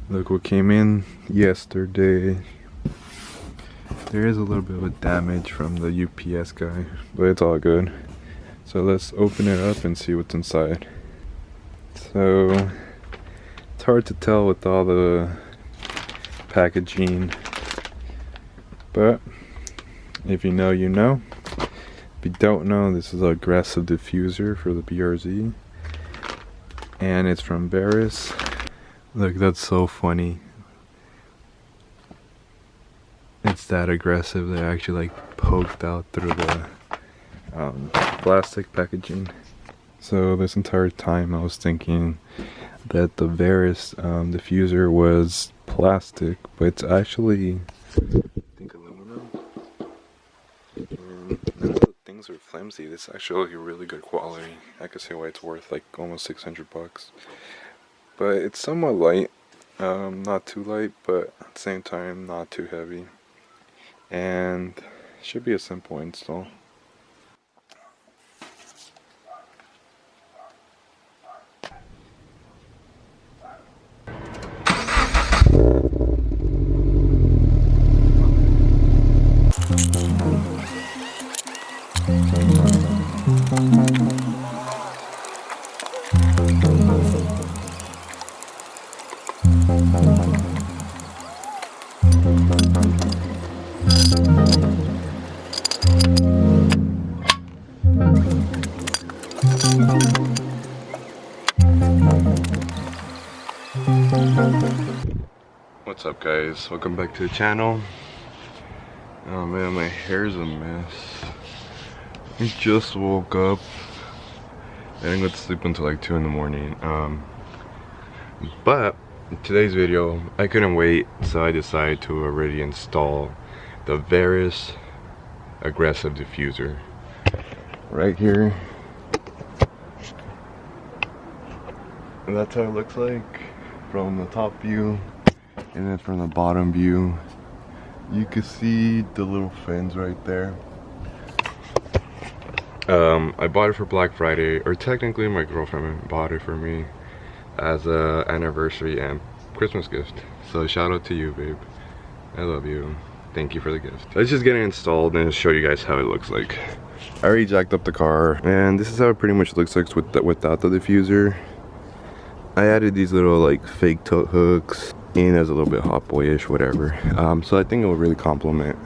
Look what came in yesterday. There is a little bit of damage from the UPS guy, but it's all good. So let's open it up and see what's inside. So it's hard to tell with all the packaging, but if you know, you know. If you don't know, this is an aggressive diffuser for the BRZ, and it's from Verus. Look, that's so funny. It's that aggressive. They actually like poked out through the plastic packaging. So this entire time I was thinking that the Verus diffuser was plastic, but it's actually, I think, aluminum. And none of the things are flimsy. This is actually really good quality. I can see why it's worth like almost 600 bucks. But it's somewhat light, not too light, but at the same time not too heavy. And it should be a simple install. What's up, guys? Welcome back to the channel. Oh man, my hair's a mess. I just woke up. I didn't go to sleep until like 2 in the morning. But in today's video, I couldn't wait, so I decided to already install the Verus aggressive diffuser right here. And that's how it looks like from the top view. And then from the bottom view, you can see the little fins right there. I bought it for Black Friday, or technically my girlfriend bought it for me as a anniversary and Christmas gift. So shout out to you, babe. I love you. Thank you for the gift. Let's just get it installed and show you guys how it looks like. I already jacked up the car, and this is how it pretty much looks like without the diffuser. I added these little like fake tote hooks in as a little bit hot boyish, whatever. So I think it will really complement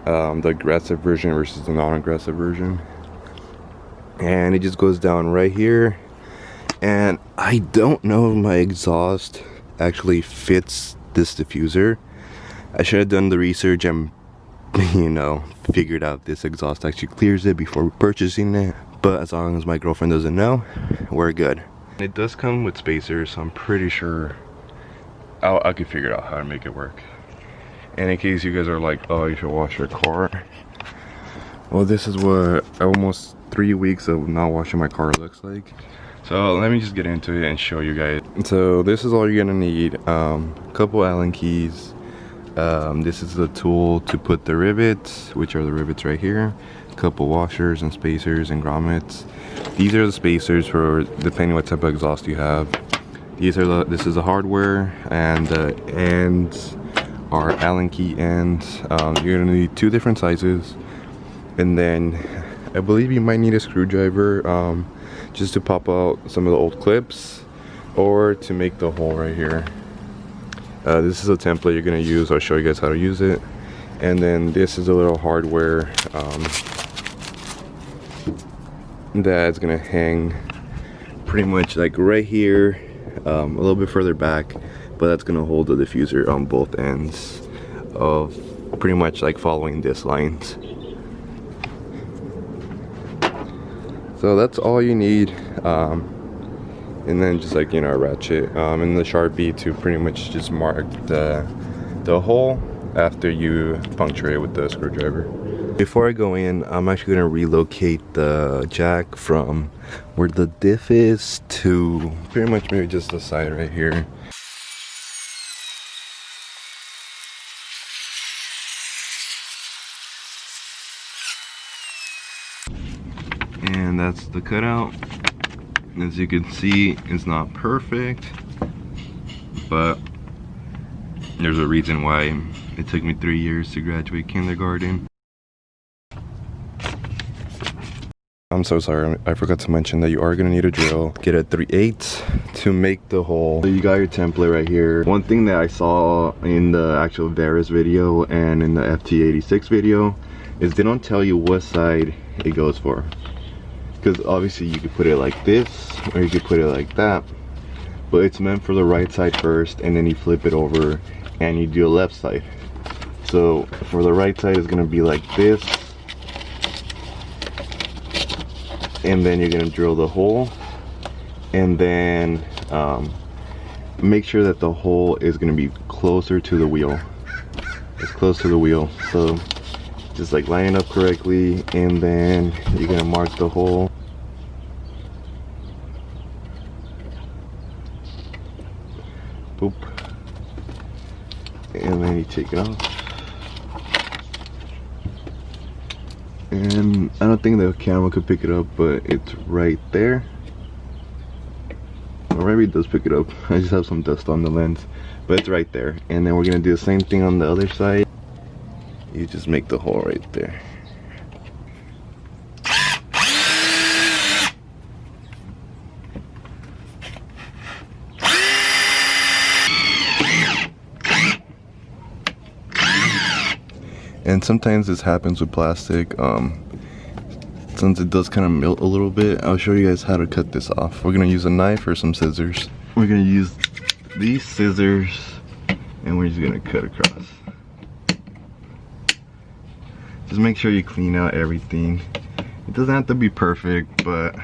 the aggressive version versus the non-aggressive version. And it just goes down right here. And I don't know if my exhaust actually fits this diffuser. I should have done the research and, you know, figured out this exhaust actually clears it before purchasing it. But as long as my girlfriend doesn't know, we're good. It does come with spacers, so I'm pretty sure I could figure out how to make it work. And in case you guys are like, oh, you should wash your car. Well, this is what almost 3 weeks of not washing my car looks like. So let me just get into it and show you guys. So this is all you're gonna need. A couple Allen keys. This is the tool to put the rivets, which are the rivets right here. A couple washers and spacers and grommets. These are the spacers for depending what type of exhaust you have. This is the hardware, and the ends are Allen key ends. You're gonna need 2 different sizes, and then I believe you might need a screwdriver just to pop out some of the old clips, or to make the hole right here. This is a template you're gonna use. I'll show you guys how to use it. And then this is a little hardware that's gonna hang pretty much like right here, a little bit further back, but that's gonna hold the diffuser on both ends of pretty much like following this lines. So that's all you need, and then just like, you know, a ratchet and the Sharpie to pretty much just mark the hole after you puncture it with the screwdriver. Before I go in, I'm actually gonna relocate the jack from where the diff is to pretty much maybe just the side right here. And that's the cutout. As you can see, it's not perfect, but There's a reason why it took me 3 years to graduate kindergarten. I'm so sorry, I forgot to mention that you are gonna need a drill. Get a 3/8 to make the hole. So you got your template right here. One thing that I saw in the actual Verus video and in the FT86 video is they don't tell you what side it goes for. Because obviously you could put it like this, or you could put it like that. But it's meant for the right side first, and then you flip it over and you do a left side. So for the right side, it's gonna be like this. And then you're gonna drill the hole, and then make sure that the hole is gonna be closer to the wheel. It's close to the wheel. So just like line it up correctly, and then you're gonna mark the hole. Boop. And then you take it off. And I don't think the camera could pick it up, but it's right there. Or maybe it does pick it up. I just have some dust on the lens, but it's right there. And then we're gonna do the same thing on the other side. You just make the hole right there. And sometimes this happens with plastic. Since it does kind of melt a little bit, I'll show you guys how to cut this off. We're gonna use a knife or some scissors. We're gonna use these scissors, and we're just gonna cut across. Just make sure you clean out everything. It doesn't have to be perfect, but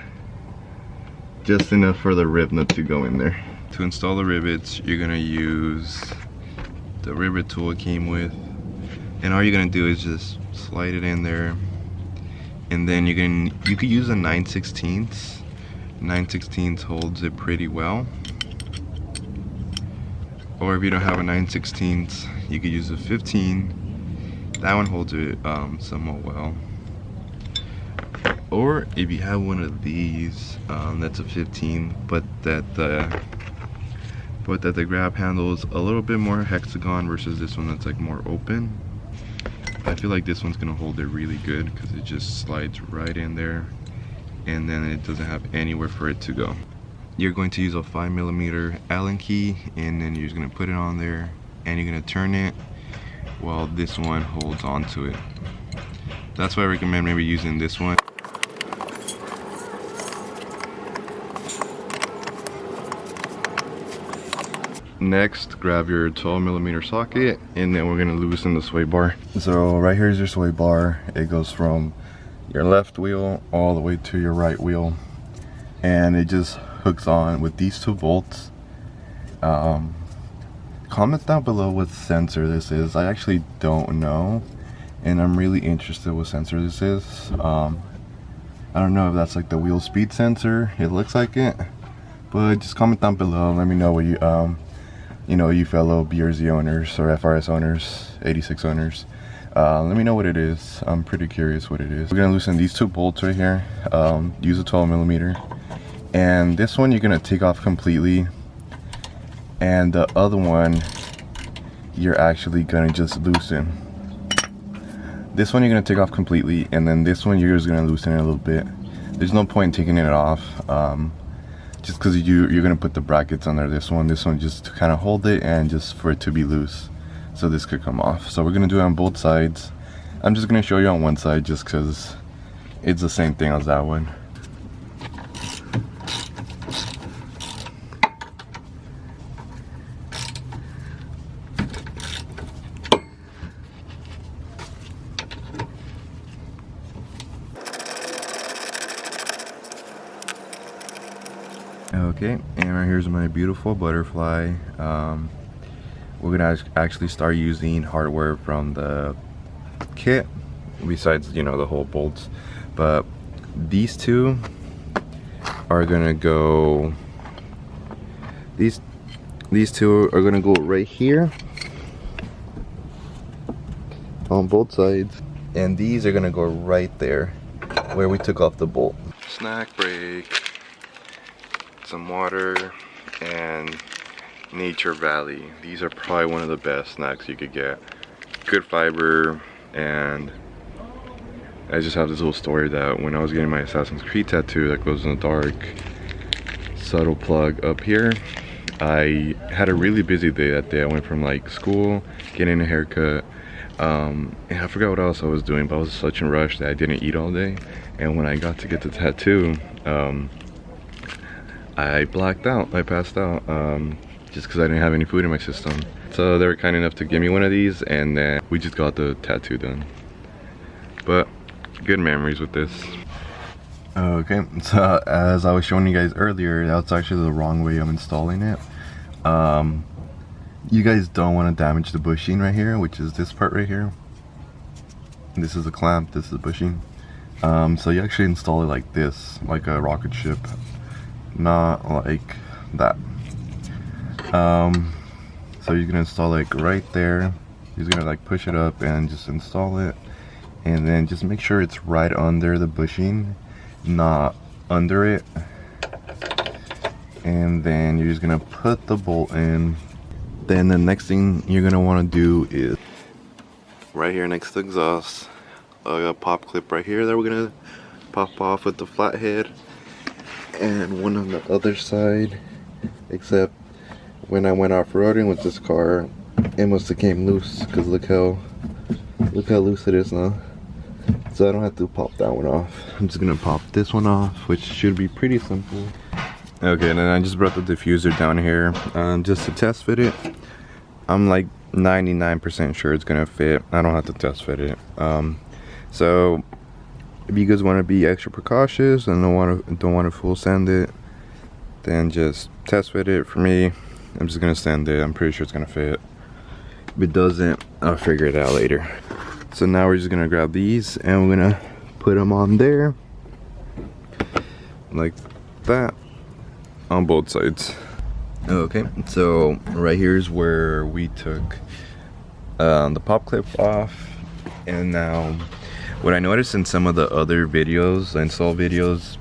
just enough for the rib nut to go in there. To install the rivets, you're gonna use the rivet tool it came with. And all you're gonna do is just slide it in there, and then you could use a 9/16. 9/16 holds it pretty well. Or if you don't have a 9/16, you could use a 15. That one holds it somewhat well. Or if you have one of these, that's a 15, but that the grab handle is a little bit more hexagon versus this one that's like more open. I feel like this one's gonna hold it really good because it just slides right in there, and then it doesn't have anywhere for it to go. You're going to use a 5mm Allen key, and then you're just gonna put it on there, and you're gonna turn it while this one holds onto it. That's why I recommend maybe using this one. Next, grab your 12mm socket, and then we're gonna loosen the sway bar. So right here is your sway bar. It goes from your left wheel all the way to your right wheel, and it just hooks on with these 2 bolts. Comment down below what sensor this is. I actually don't know, and I'm really interested what sensor this is. I don't know if that's like the wheel speed sensor. It looks like it, but just comment down below. Let me know what you know, you fellow BRZ owners or FRS owners, 86 owners. Let me know what it is. I'm pretty curious what it is. We're gonna loosen these 2 bolts right here. Use a 12mm, and this one you're gonna take off completely, and the other one you're actually gonna just loosen. This one you're gonna take off completely, and then this one you're just gonna loosen it a little bit. There's no point in taking it off. Just because you're gonna put the brackets under this one just to kind of hold it and just for it to be loose, so this could come off. So we're gonna do it on both sides. I'm just gonna show you on one side just because it's the same thing as that one. Okay, and right here's my beautiful butterfly. We're gonna actually start using hardware from the kit, besides, you know, the whole bolts. But these 2 are gonna go. These 2 are gonna go right here on both sides, and these are gonna go right there where we took off the bolt. Snack break. Some water, and Nature Valley. These are probably one of the best snacks you could get. Good fiber, and I just have this little story that when I was getting my Assassin's Creed tattoo that glows in the dark, subtle plug up here, I had a really busy day that day. I went from like school, getting a haircut, and I forgot what else I was doing, but I was such a rush that I didn't eat all day. And when I got to get the tattoo, I blacked out, I passed out, just because I didn't have any food in my system. So they were kind enough to give me one of these, and then we just got the tattoo done. But good memories with this. Okay, so as I was showing you guys earlier, that's actually the wrong way I'm installing it. You guys don't want to damage the bushing right here, which is this part right here. This is a clamp, this is the bushing. So you actually install it like this, like a rocket ship, not like that. So you're gonna install like right there. You're gonna like push it up and just install it, and then just make sure it's right under the bushing, not under it. And then you're just gonna put the bolt in. Then the next thing you're gonna want to do is right here next to the exhaust, a pop clip right here that we're gonna pop off with the flathead, and one on the other side. Except when I went off-roading with this car, it must have came loose, because look how loose it is now. So I don't have to pop that one off. I'm just gonna pop this one off, which should be pretty simple. Okay, then I just brought the diffuser down here just to test fit it. I'm like 99% sure it's gonna fit. I don't have to test fit it. So if you guys want to be extra precautious and don't want to full sand it, then just test fit it. For me, I'm just gonna sand it. I'm pretty sure it's gonna fit. If it doesn't, I'll figure it out later. So now we're just gonna grab these and we're gonna put them on there like that on both sides. Okay, so right here is where we took the pop clip off, and now what I noticed in some of the other videos, install videos,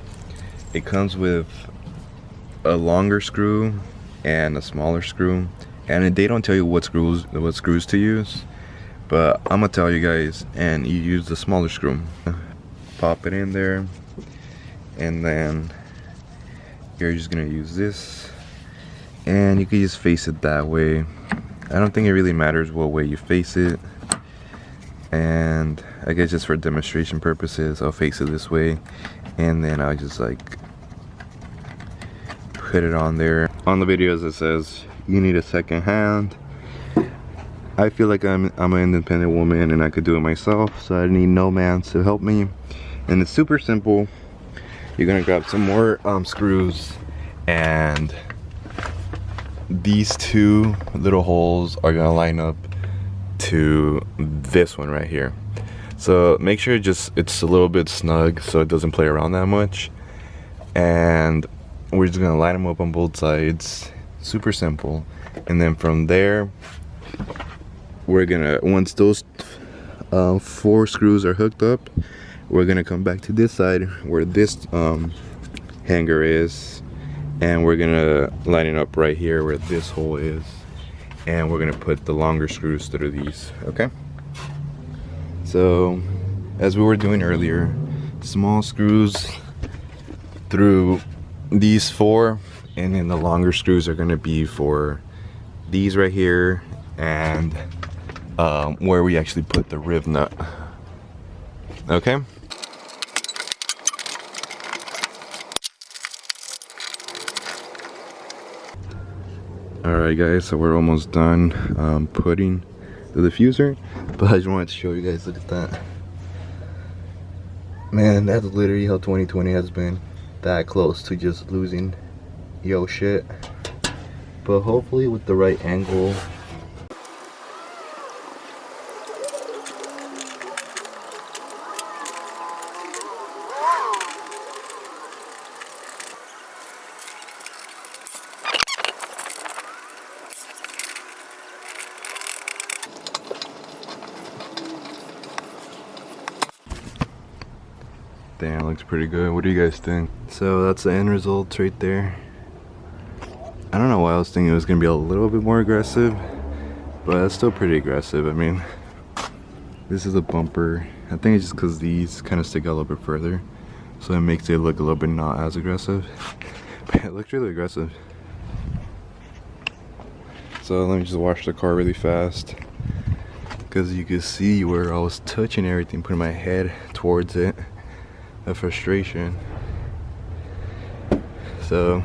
it comes with a longer screw and a smaller screw, and they don't tell you what screws to use, but I'm gonna tell you guys, and you use the smaller screw. Pop it in there, and then you're just gonna use this, and you can just face it that way. I don't think it really matters what way you face it, and I guess just for demonstration purposes I'll face it this way, and then I'll just like put it on there. On the videos it says you need a second hand. I feel like I'm an independent woman and I could do it myself, so I need no man to help me. And it's super simple. You're gonna grab some more screws, and these two little holes are gonna line up to this one right here. So make sure it's a little bit snug so it doesn't play around that much. And we're just gonna line them up on both sides. Super simple. And then from there, we're gonna, once those 4 screws are hooked up, we're gonna come back to this side where this hanger is, and we're gonna line it up right here where this hole is, and we're gonna put the longer screws through these. Okay, so as we were doing earlier, small screws through these 4, and then the longer screws are gonna be for these right here, and where we actually put the riv nut. Okay, alright guys, so we're almost done putting the diffuser, but I just wanted to show you guys. Look at that, man. That's literally how 2020 has been, that close to just losing yo shit. But hopefully with the right angle. Damn, looks pretty good. What do you guys think? So that's the end result right there. I don't know why I was thinking it was gonna be a little bit more aggressive, but it's still pretty aggressive. I mean, this is a bumper. I think it's just because these kind of stick out a little bit further, so it makes it look a little bit not as aggressive. But it looks really aggressive. So let me just wash the car really fast, because you can see where I was touching everything, putting my head towards it. The frustration. So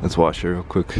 let's wash it real quick.